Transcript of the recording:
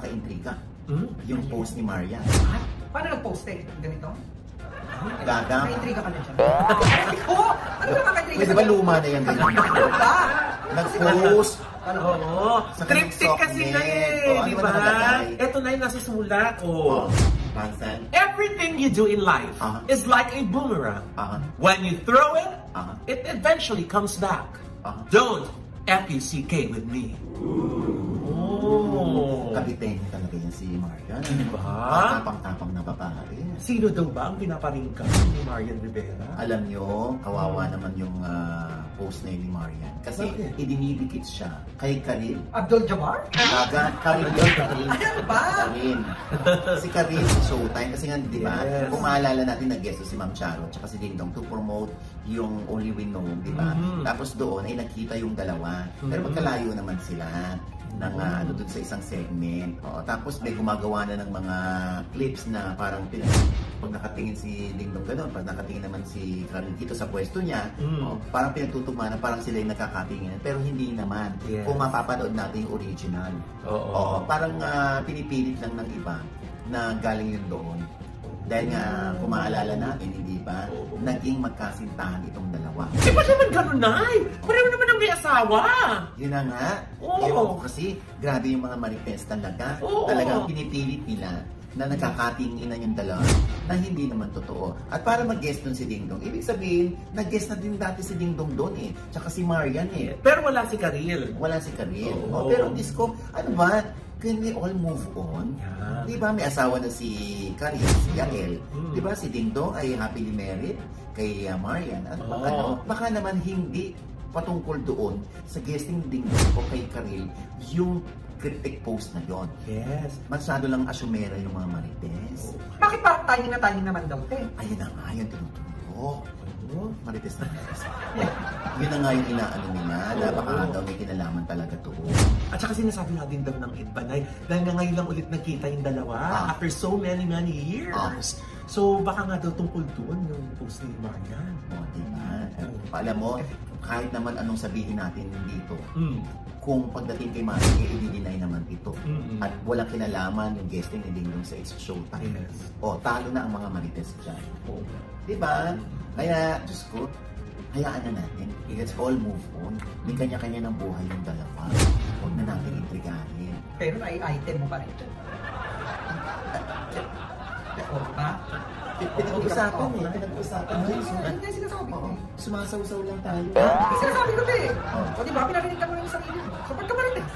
nakaka-intriga. Yung post ni Marian. Paano nag-post eh? Ganito? Gaga. Naka-intriga ka na siya. Oo! Ano ba naka-intriga? Di ba luma na yan ganyan? Nag-post. Oo. Sa Triptych kanyang kasi na socknet. eh, Ano di ba ba? nakalagay? Ito na yung nasusulat. Pansan. Everything you do in life is like a boomerang. When you throw it, it eventually comes back. Don't F-U-C-K with me. Oh. Kabiteng talaga yan si Marian. Diba? Tapang-tapang na babae. Sino daw ba ang pinaparinggan ni Marian Rivera? Alam nyo, kawawa naman yung post na yun ni Marian. Kasi idinidikit siya kay Karil. Abdul Jabbar? Karil yun, Karil. Ano ba? Karil. Si Karil sa Showtime. Kasi nga, di ba? Yes. Kung maalala natin, nag-guest si Ma'am Charo tsaka si Ding Dong to promote yung Only We Know, di ba? Tapos doon ay nakita yung dalawa. Pero magkalayo naman sila ng ano doon sa isang segment. Tapos may gumagawa na ng mga clips na parang pag nakatingin si Ding Dong gano'n, pag nakatingin naman si Karil dito sa pwesto niya, parang pinagtutugma na parang sila yung nakakatingin. Pero hindi naman. Yes. Kung mapapanood natin yung original. Oo. Parang pinipilit lang ng iba na galing yun doon. Dahil nga, kung maalala natin, hindi ba, naging magkasintahan itong dalawa. Di ba naman gano'n, Nay? Pareho naman ang may asawa. Yun na nga. Oo. Ewan ko kasi, grabe yung mga marites talaga. Oo. Talagang pinipilit nila na nagkakatinginan yung dalawa na hindi naman totoo. At para mag-guest dun si Ding Dong, ibig sabihin, nag-guest na din dati si Ding Dong doon eh. Tsaka si Marian eh. Pero wala si Karil. Wala si Karil. Oo. Pero disco, ano ba? Can we all move on? Yeah. Di ba may asawa na si Karil, si Yael. Di ba si Ding Dong ay happily married kay Marian. At baka naman hindi patungkol doon sa guesting Ding Dong o kay Karil yung cryptic post na yon. Yes. Masyado lang asyumera yung mga marites. Bakit pa tayo naman daw, te? Ayun na nga yung tinuturo. Marites na marites. Yun na nga yung inaano nila. Baka daw may kinalaman talaga to. At saka sinasabi nga din daw ng iba, Nay, dahil nga ngayon lang ulit nagkita yung dalawa after so many years. So baka nga daw tungkol doon yung post ni Marian. Diba? Alam mo, kahit naman anong sabihin natin dito, kung pagdating kay Marian, i-deny naman ito. At walang kinalaman yung guesting ni Ding Dong sa It's Showtime. Yes. Talo na ang mga marites dyan. Oh. Diba? Kaya, Diyos ko, hayaan na natin. Let's all move on. May kanya-kanya ng buhay yung dalawa. Huwag na natin intrigahin. Pero na-item mo pa rin. Oo ba? Pinag-usapan eh. Pinag-usapan. Ano yung sinasabi ko? Sumasaw-saw lang tayo. Sinasabi ko, te. O diba, pinarinig ka mo yung sarili mo. So, pagka marites.